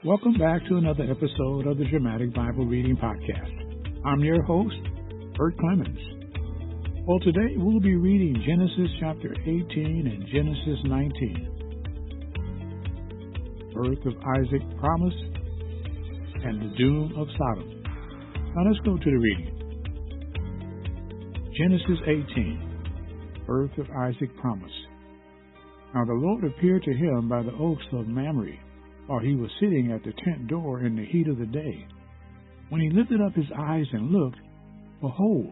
Welcome back to another episode of the Dramatic Bible Reading Podcast. I'm your host, Bert Clemens. Well, today we'll be reading Genesis chapter 18 and Genesis 19. Birth of Isaac promised and the doom of Sodom. Now let's go to the reading. Genesis 18. Birth of Isaac promised. Now the Lord appeared to him by the oaks of Mamre, while he was sitting at the tent door in the heat of the day. When he lifted up his eyes and looked, behold,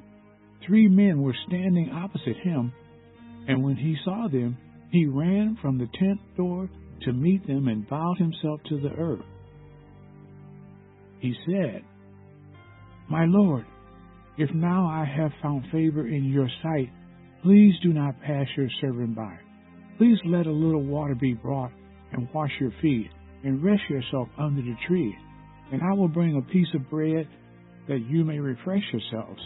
3 men were standing opposite him, and when he saw them, he ran from the tent door to meet them and bowed himself to the earth. He said, My Lord, if now I have found favor in your sight, please do not pass your servant by. Please let a little water be brought and wash your feet, and rest yourself under the tree, and I will bring a piece of bread that you may refresh yourselves.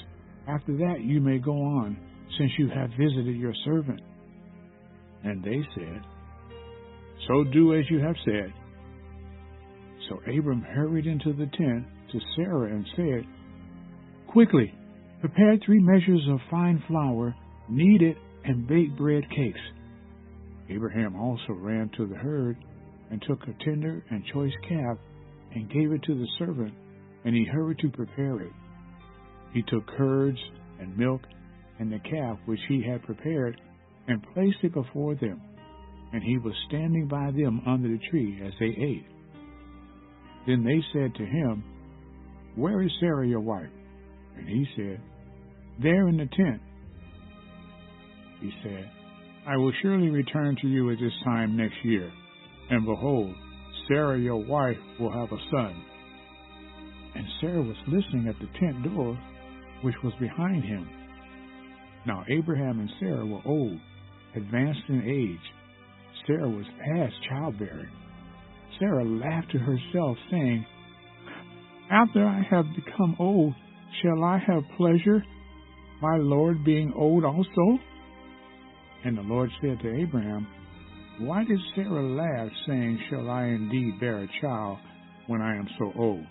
After that you may go on, since you have visited your servant. And they said, So do as you have said. So Abram hurried into the tent to Sarah and said, Quickly, prepare 3 measures of fine flour, knead it, and bake bread cakes. Abraham also ran to the herd and took a tender and choice calf and gave it to the servant, and he hurried to prepare it. He took curds and milk and the calf which he had prepared and placed it before them, and he was standing by them under the tree as they ate. Then they said to him, Where is Sarah your wife? And he said, There in the tent. He said, I will surely return to you at this time next year, and behold, Sarah your wife will have a son. And Sarah was listening at the tent door, which was behind him. Now Abraham and Sarah were old, advanced in age. Sarah was past childbearing. Sarah laughed to herself, saying, After I have become old, shall I have pleasure, my Lord being old also? And the Lord said to Abraham, Why did Sarah laugh, saying, Shall I indeed bear a child when I am so old?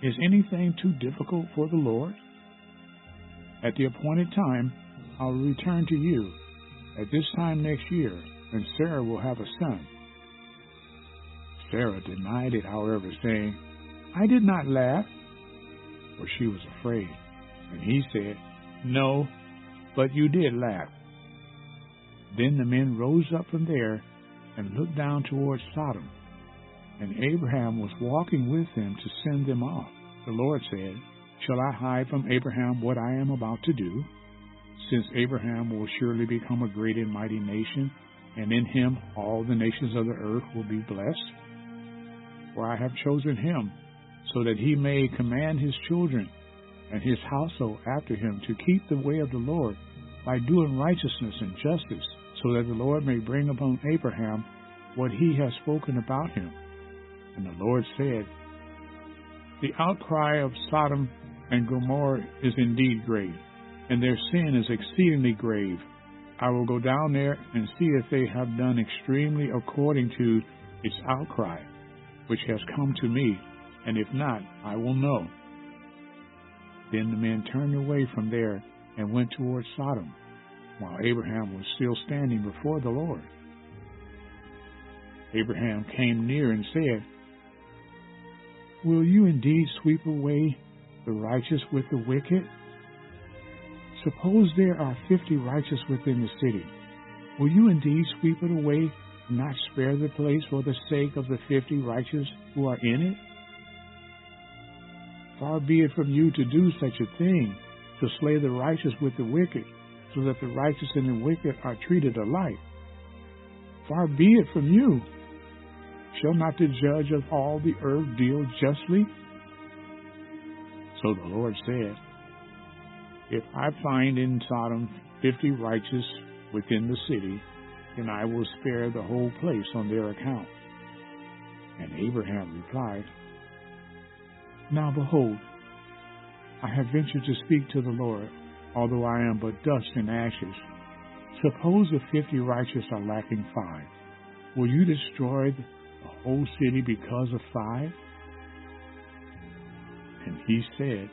Is anything too difficult for the Lord? At the appointed time, I will return to you at this time next year, and Sarah will have a son. Sarah denied it, however, saying, I did not laugh, for she was afraid. And he said, No, but you did laugh. Then the men rose up from there and looked down towards Sodom. And Abraham was walking with them to send them off. The Lord said, Shall I hide from Abraham what I am about to do? Since Abraham will surely become a great and mighty nation, and in him all the nations of the earth will be blessed. For I have chosen him, so that he may command his children and his household after him to keep the way of the Lord by doing righteousness and justice, so that the Lord may bring upon Abraham what he has spoken about him. And the Lord said, The outcry of Sodom and Gomorrah is indeed great, and their sin is exceedingly grave. I will go down there and see if they have done extremely according to its outcry, which has come to me, and if not, I will know. Then the men turned away from there and went toward Sodom, while Abraham was still standing before the Lord. Abraham came near and said, Will you indeed sweep away the righteous with the wicked? Suppose there are 50 righteous within the city. Will you indeed sweep it away and not spare the place for the sake of the 50 righteous who are in it? Far be it from you to do such a thing, to slay the righteous with the wicked, so that the righteous and the wicked are treated alike. Far be it from you. Shall not the judge of all the earth deal justly? So the Lord said, If I find in Sodom 50 righteous within the city, then I will spare the whole place on their account. And Abraham replied, Now behold, I have ventured to speak to the Lord, although I am but dust and ashes. Suppose the 50 righteous are lacking 5. Will you destroy the whole city because of 5? And he said,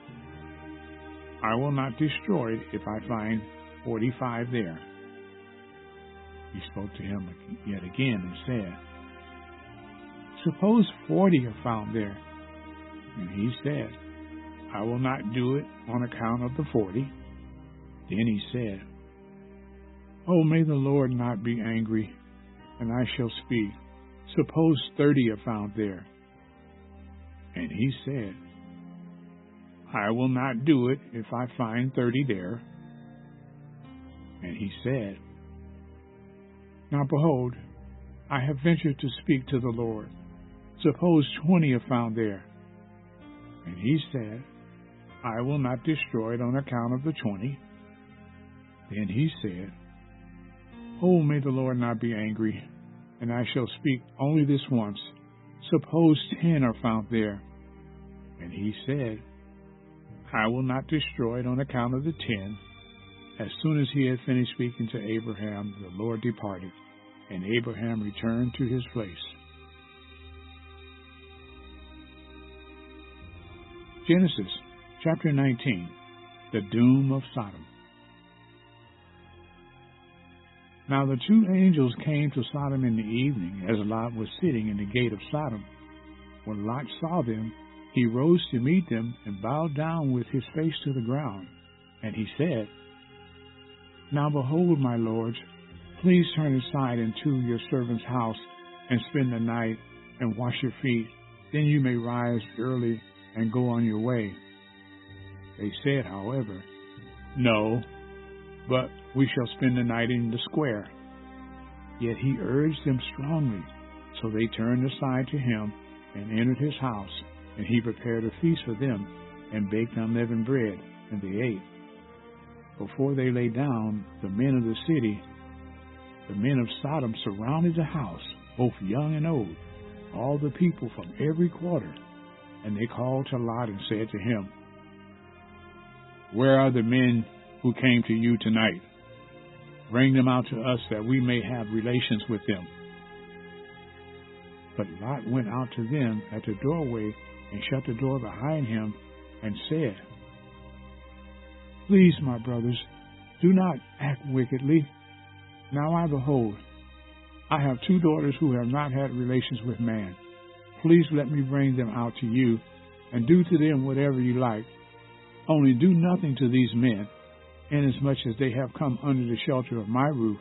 I will not destroy it if I find 45 there. He spoke to him yet again and said, suppose 40 are found there. And he said, I will not do it on account of the 40. Then he said, oh, may the Lord not be angry, and I shall speak. Suppose 30 are found there. And he said, I will not do it if I find 30 there. And he said, now behold, I have ventured to speak to the Lord. Suppose 20 are found there. And he said, I will not destroy it on account of the 20. Then he said, oh, may the Lord not be angry, and I shall speak only this once. Suppose 10 are found there. And he said, I will not destroy it on account of the 10. As soon as he had finished speaking to Abraham, the Lord departed, and Abraham returned to his place. Genesis chapter 19, the doom of Sodom. Now the 2 angels came to Sodom in the evening, as Lot was sitting in the gate of Sodom. When Lot saw them, he rose to meet them and bowed down with his face to the ground. And he said, now behold, my lords, please turn aside into your servant's house and spend the night and wash your feet. Then you may rise early and go on your way. They said, however, no, but we shall spend the night in the square. Yet he urged them strongly, so they turned aside to him and entered his house, and he prepared a feast for them and baked unleavened bread, and they ate. Before they lay down, the men of the city, the men of Sodom, surrounded the house, both young and old, all the people from every quarter. And they called to Lot and said to him, where are the men who came to you tonight? Bring them out to us that we may have relations with them. But Lot went out to them at the doorway and shut the door behind him and said, please, my brothers, do not act wickedly. Now I behold, I have 2 daughters who have not had relations with man. Please let me bring them out to you, and do to them whatever you like. Only do nothing to these men, inasmuch as they have come under the shelter of my roof.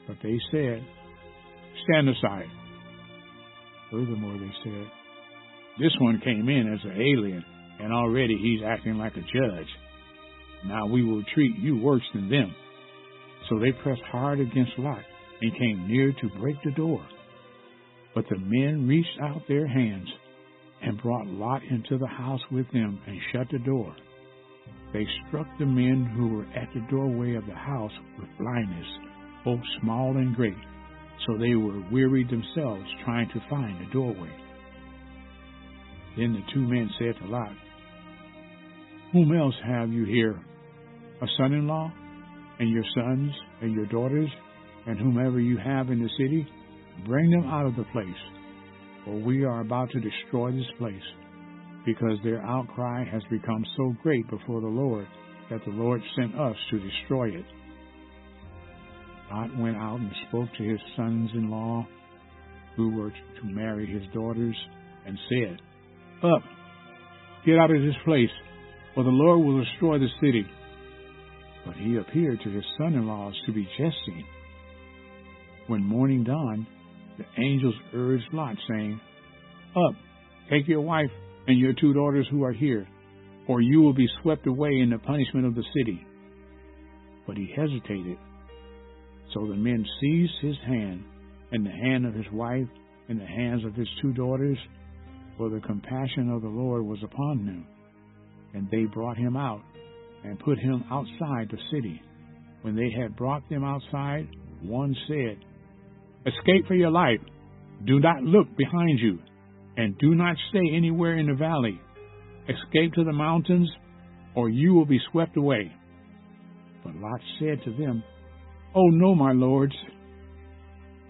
But they said, stand aside. Furthermore, they said, this one came in as an alien, and already he's acting like a judge. Now we will treat you worse than them. So they pressed hard against Lot and came near to break the door. But the men reached out their hands and brought Lot into the house with them and shut the door. They struck the men who were at the doorway of the house with blindness, both small and great, so they were wearied themselves trying to find the doorway. Then the 2 men said to Lot, whom else have you here? A son-in-law, and your sons, and your daughters, and whomever you have in the city? Bring them out of the place, for we are about to destroy this place, because their outcry has become so great before the Lord that the Lord sent us to destroy it. Lot went out and spoke to his sons-in-law, who were to marry his daughters, and said, up, get out of this place, for the Lord will destroy the city. But he appeared to his son-in-laws to be jesting. When morning dawned, the angels urged Lot, saying, up, take your wife and your 2 daughters who are here, or you will be swept away in the punishment of the city. But he hesitated. So the men seized his hand, and the hand of his wife, and the hands of his 2 daughters, for the compassion of the Lord was upon them. And they brought him out, and put him outside the city. When they had brought them outside, one said, escape for your life. Do not look behind you, and do not stay anywhere in the valley. Escape to the mountains, or you will be swept away. But Lot said to them, oh, no, my lords.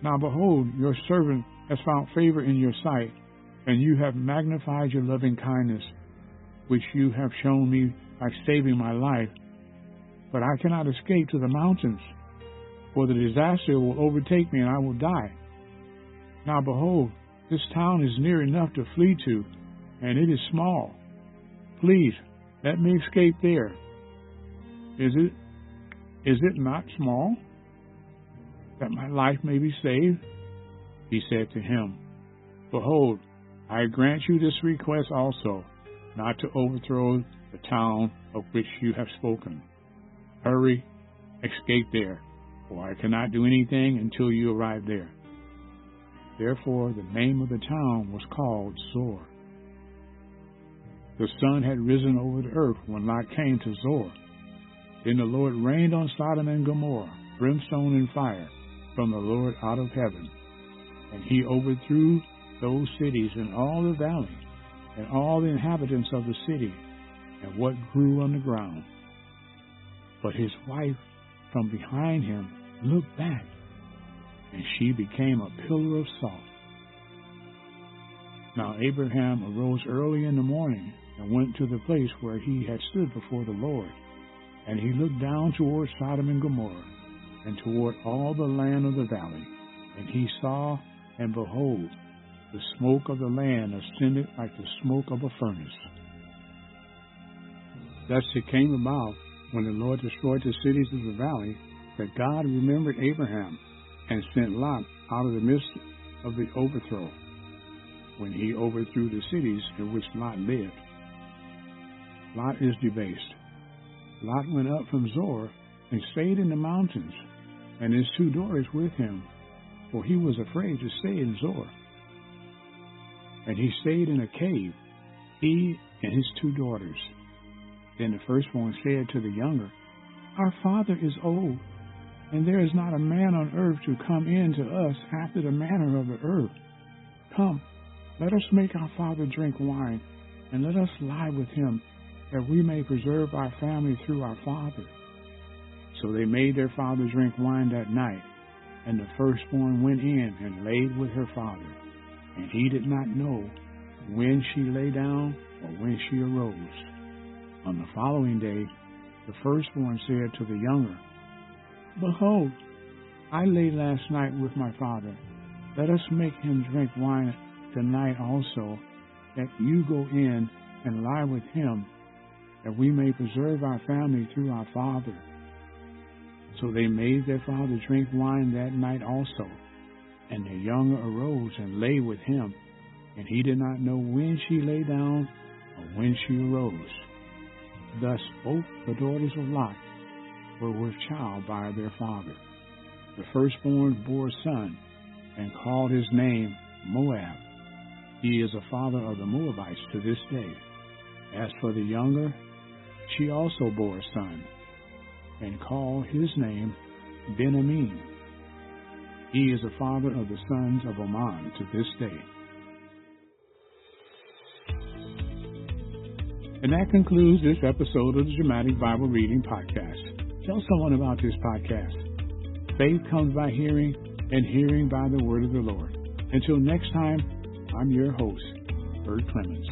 Now behold, your servant has found favor in your sight, and you have magnified your loving kindness, which you have shown me by saving my life. But I cannot escape to the mountains, for the disaster will overtake me, and I will die. Now behold, this town is near enough to flee to, and it is small. Please, let me escape there. Is it not small, that my life may be saved? He said to him, Behold, I grant you this request also, not to overthrow the town of which you have spoken. Hurry, escape there, for I cannot do anything until you arrive there. Therefore the name of the town was called Zor. The sun had risen over the earth when Lot came to Zor. Then the Lord rained on Sodom and Gomorrah brimstone and fire from the Lord out of heaven. And he overthrew those cities and all the valley, and all the inhabitants of the city, and what grew on the ground. But his wife from behind him looked back, and she became a pillar of salt. Now Abraham arose early in the morning, and went to the place where he had stood before the Lord. And he looked down toward Sodom and Gomorrah, and toward all the land of the valley. And he saw, and behold, the smoke of the land ascended like the smoke of a furnace. Thus it came about, when the Lord destroyed the cities of the valley, that God remembered Abraham, and sent Lot out of the midst of the overthrow, when he overthrew the cities in which Lot lived. Lot is debased. Lot went up from Zor, and stayed in the mountains, and his 2 daughters with him, for he was afraid to stay in Zor. And he stayed in a cave, he and his 2 daughters. Then the firstborn said to the younger, Our father is old, and there is not a man on earth to come in to us after the manner of the earth. Come, let us make our father drink wine, and let us lie with him, that we may preserve our family through our father. So they made their father drink wine that night, and the firstborn went in and laid with her father. And he did not know when she lay down or when she arose. On the following day, the firstborn said to the younger, Behold, I lay last night with my father. Let us make him drink wine tonight also, that you go in and lie with him, that we may preserve our family through our father. So they made their father drink wine that night also. And the younger arose and lay with him, and he did not know when she lay down or when she arose. Thus both the daughters of Lot were with child by their father. The firstborn bore a son, and called his name Moab. He is the father of the Moabites to this day. As for the younger, she also bore a son, and called his name Ben-Ammi. He is the father of the sons of Ammon to this day. And that concludes this episode of the Dramatic Bible Reading Podcast. Tell someone about this podcast. Faith comes by hearing, and hearing by the word of the Lord. Until next time, I'm your host, Bert Clemens.